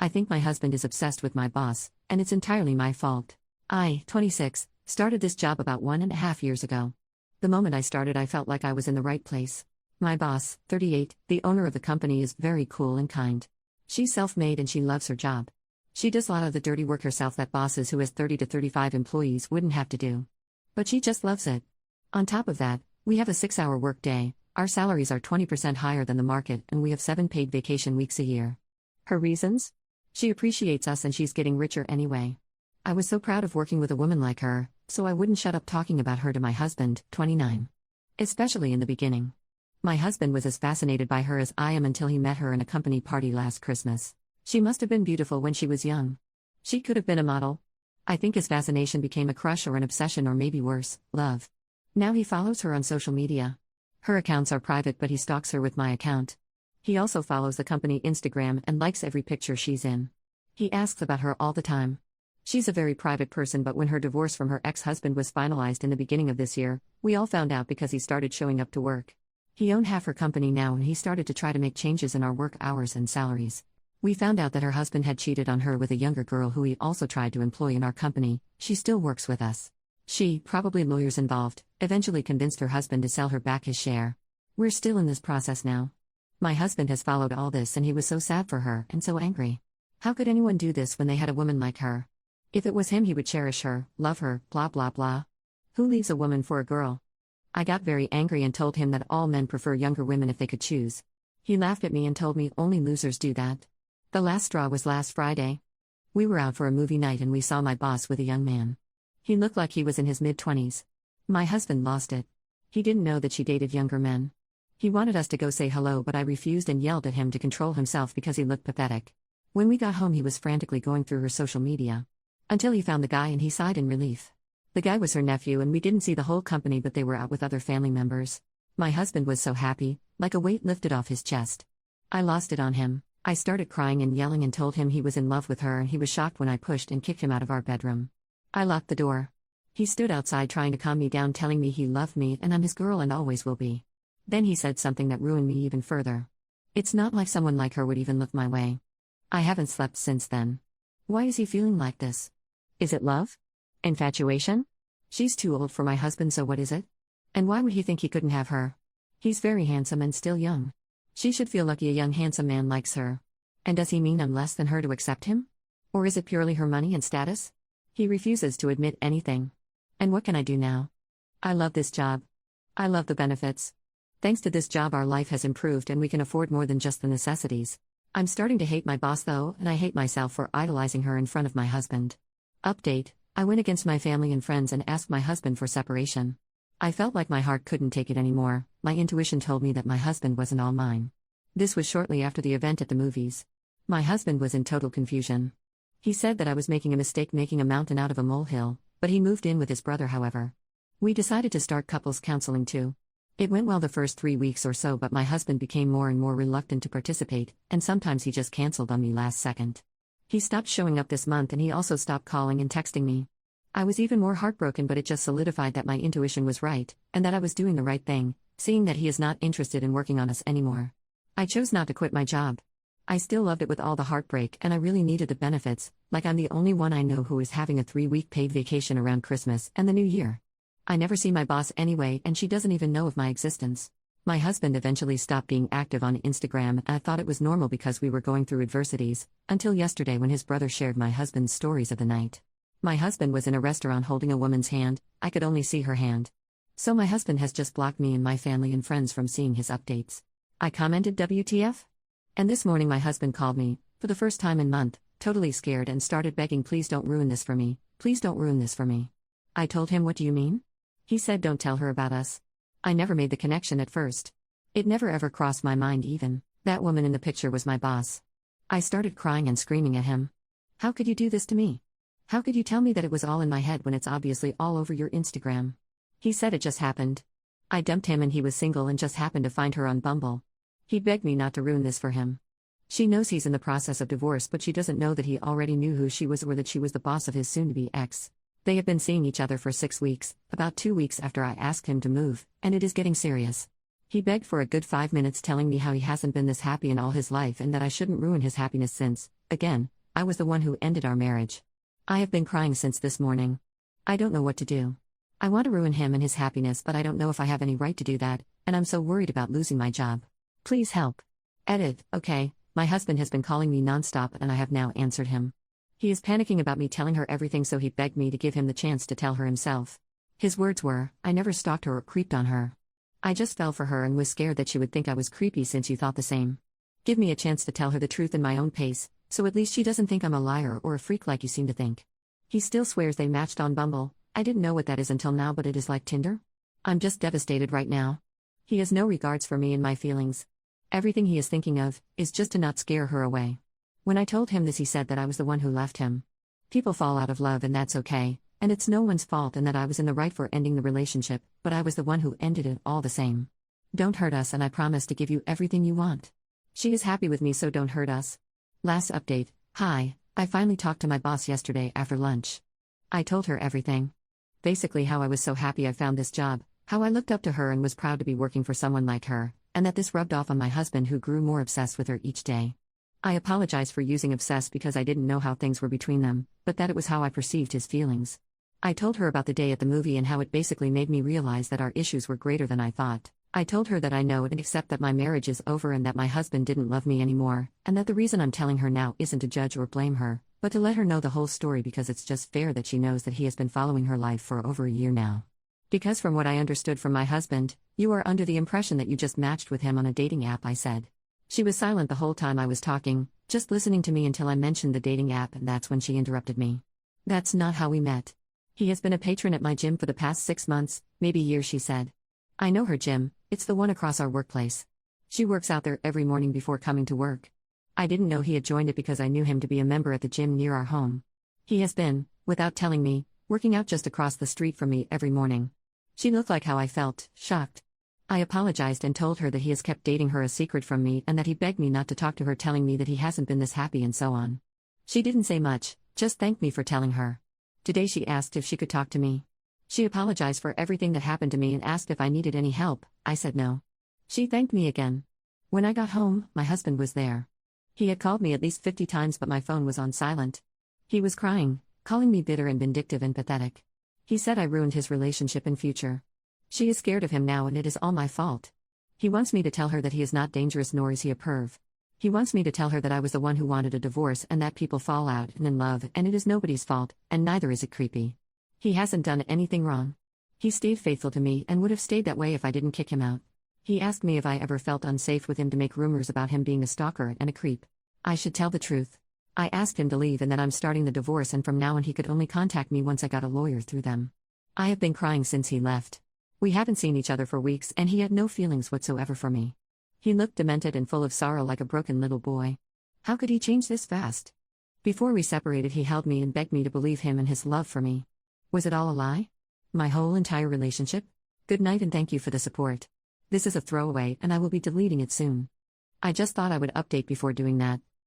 I think my husband is obsessed with my boss, and it's entirely my fault. I, 26, started this job about 1.5 years ago. The moment I started, I felt like I was in the right place. My boss, 38, the owner of the company, is very cool and kind. She's self-made and she loves her job. She does a lot of the dirty work herself that bosses who has 30 to 35 employees wouldn't have to do. But she just loves it. On top of that, we have a 6-hour workday, our salaries are 20% higher than the market, and we have 7 paid vacation weeks a year. Her reasons? She appreciates us and she's getting richer anyway. I was so proud of working with a woman like her, so I wouldn't shut up talking about her to my husband, 29. Especially in the beginning. My husband was as fascinated by her as I am until he met her in a company party last Christmas. She must have been beautiful when she was young. She could have been a model. I think his fascination became a crush or an obsession, or maybe worse, love. Now he follows her on social media. Her accounts are private, but he stalks her with my account. He also follows the company Instagram and likes every picture she's in. He asks about her all the time. She's a very private person, but when her divorce from her ex-husband was finalized in the beginning of this year, we all found out because he started showing up to work. He owned half her company now and he started to try to make changes in our work hours and salaries. We found out that her husband had cheated on her with a younger girl who he also tried to employ in our company. She still works with us. She, probably lawyers involved, eventually convinced her husband to sell her back his share. We're still in this process now. My husband has followed all this and he was so sad for her and so angry. How could anyone do this when they had a woman like her? If it was him, he would cherish her, love her, blah blah blah. Who leaves a woman for a girl? I got very angry and told him that all men prefer younger women if they could choose. He laughed at me and told me only losers do that. The last straw was last Friday. We were out for a movie night and we saw my boss with a young man. He looked like he was in his mid-20s. My husband lost it. He didn't know that she dated younger men. He wanted us to go say hello, but I refused and yelled at him to control himself because he looked pathetic. When we got home, he was frantically going through her social media. Until he found the guy and he sighed in relief. The guy was her nephew and we didn't see the whole company, but they were out with other family members. My husband was so happy, like a weight lifted off his chest. I lost it on him. I started crying and yelling and told him he was in love with her, and he was shocked when I pushed and kicked him out of our bedroom. I locked the door. He stood outside trying to calm me down, telling me he loved me and I'm his girl and always will be. Then he said something that ruined me even further. It's not like someone like her would even look my way. I haven't slept since then. Why is he feeling like this? Is it love? Infatuation? She's too old for my husband, so what is it? And why would he think he couldn't have her? He's very handsome and still young. She should feel lucky a young handsome man likes her. And does he mean I'm less than her to accept him? Or is it purely her money and status? He refuses to admit anything. And what can I do now? I love this job. I love the benefits. Thanks to this job, our life has improved and we can afford more than just the necessities. I'm starting to hate my boss though, and I hate myself for idolizing her in front of my husband. Update: I went against my family and friends and asked my husband for separation. I felt like my heart couldn't take it anymore. My intuition told me that my husband wasn't all mine. This was shortly after the event at the movies. My husband was in total confusion. He said that I was making a mistake, making a mountain out of a molehill, but he moved in with his brother, however. We decided to start couples counseling too. It went well the first 3 weeks or so, but my husband became more and more reluctant to participate, and sometimes he just canceled on me last second. He stopped showing up this month and he also stopped calling and texting me. I was even more heartbroken, but it just solidified that my intuition was right, and that I was doing the right thing, seeing that he is not interested in working on us anymore. I chose not to quit my job. I still loved it with all the heartbreak, and I really needed the benefits, like I'm the only one I know who is having a 3-week paid vacation around Christmas and the New Year. I never see my boss anyway, and she doesn't even know of my existence. My husband eventually stopped being active on Instagram, and I thought it was normal because we were going through adversities, until yesterday when his brother shared my husband's stories of the night. My husband was in a restaurant holding a woman's hand. I could only see her hand. So my husband has just blocked me and my family and friends from seeing his updates. I commented WTF? And this morning my husband called me, for the first time in month, totally scared, and started begging, please don't ruin this for me, please don't ruin this for me. I told him, what do you mean? He said, don't tell her about us. I never made the connection at first. It never ever crossed my mind even. That woman in the picture was my boss. I started crying and screaming at him. How could you do this to me? How could you tell me that it was all in my head when it's obviously all over your Instagram? He said it just happened. I dumped him and he was single and just happened to find her on Bumble. He begged me not to ruin this for him. She knows he's in the process of divorce, but she doesn't know that he already knew who she was or that she was the boss of his soon-to-be ex. They have been seeing each other for 6 weeks, about 2 weeks after I asked him to move, and it is getting serious. He begged for a good 5 minutes, telling me how he hasn't been this happy in all his life and that I shouldn't ruin his happiness since, again, I was the one who ended our marriage. I have been crying since this morning. I don't know what to do. I want to ruin him and his happiness, but I don't know if I have any right to do that, and I'm so worried about losing my job. Please help. Edit. Okay, my husband has been calling me nonstop and I have now answered him. He is panicking about me telling her everything, so he begged me to give him the chance to tell her himself. His words were, "I never stalked her or creeped on her. I just fell for her and was scared that she would think I was creepy since you thought the same. Give me a chance to tell her the truth in my own pace, so at least she doesn't think I'm a liar or a freak like you seem to think." He still swears they matched on Bumble. I didn't know what that is until now, but it is like Tinder? I'm just devastated right now. He has no regards for me and my feelings. Everything he is thinking of is just to not scare her away. When I told him this, he said that I was the one who left him. People fall out of love and that's okay, and it's no one's fault, and that I was in the right for ending the relationship, but I was the one who ended it all the same. Don't hurt us and I promise to give you everything you want. She is happy with me, so don't hurt us. Last update. Hi, I finally talked to my boss yesterday after lunch. I told her everything. Basically how I was so happy I found this job, how I looked up to her and was proud to be working for someone like her, and that this rubbed off on my husband, who grew more obsessed with her each day. I apologized for using obsessed because I didn't know how things were between them, but that it was how I perceived his feelings. I told her about the day at the movie and how it basically made me realize that our issues were greater than I thought. I told her that I know and accept that my marriage is over and that my husband didn't love me anymore, and that the reason I'm telling her now isn't to judge or blame her, but to let her know the whole story, because it's just fair that she knows that he has been following her life for over a year now. Because from what I understood from my husband, you are under the impression that you just matched with him on a dating app, I said. She was silent the whole time I was talking, just listening to me until I mentioned the dating app, and that's when she interrupted me. That's not how we met. He has been a patron at my gym for the past 6 months, maybe years, she said. I know her gym, it's the one across our workplace. She works out there every morning before coming to work. I didn't know he had joined it because I knew him to be a member at the gym near our home. He has been, without telling me, working out just across the street from me every morning. She looked like how I felt, shocked. I apologized and told her that he has kept dating her a secret from me and that he begged me not to talk to her, telling me that he hasn't been this happy and so on. She didn't say much, just thanked me for telling her. Today she asked if she could talk to me. She apologized for everything that happened to me and asked if I needed any help. I said no. She thanked me again. When I got home, my husband was there. He had called me at least 50 times, but my phone was on silent. He was crying, calling me bitter and vindictive and pathetic. He said I ruined his relationship and future. She is scared of him now and it is all my fault. He wants me to tell her that he is not dangerous, nor is he a perv. He wants me to tell her that I was the one who wanted a divorce and that people fall out and in love and it is nobody's fault, and neither is it creepy. He hasn't done anything wrong. He stayed faithful to me and would have stayed that way if I didn't kick him out. He asked me if I ever felt unsafe with him to make rumors about him being a stalker and a creep. I should tell the truth. I asked him to leave and that I'm starting the divorce, and from now on he could only contact me once I got a lawyer through them. I have been crying since he left. We haven't seen each other for weeks and he had no feelings whatsoever for me. He looked demented and full of sorrow like a broken little boy. How could he change this fast? Before we separated, he held me and begged me to believe him and his love for me. Was it all a lie? My whole entire relationship? Good night and thank you for the support. This is a throwaway and I will be deleting it soon. I just thought I would update before doing that.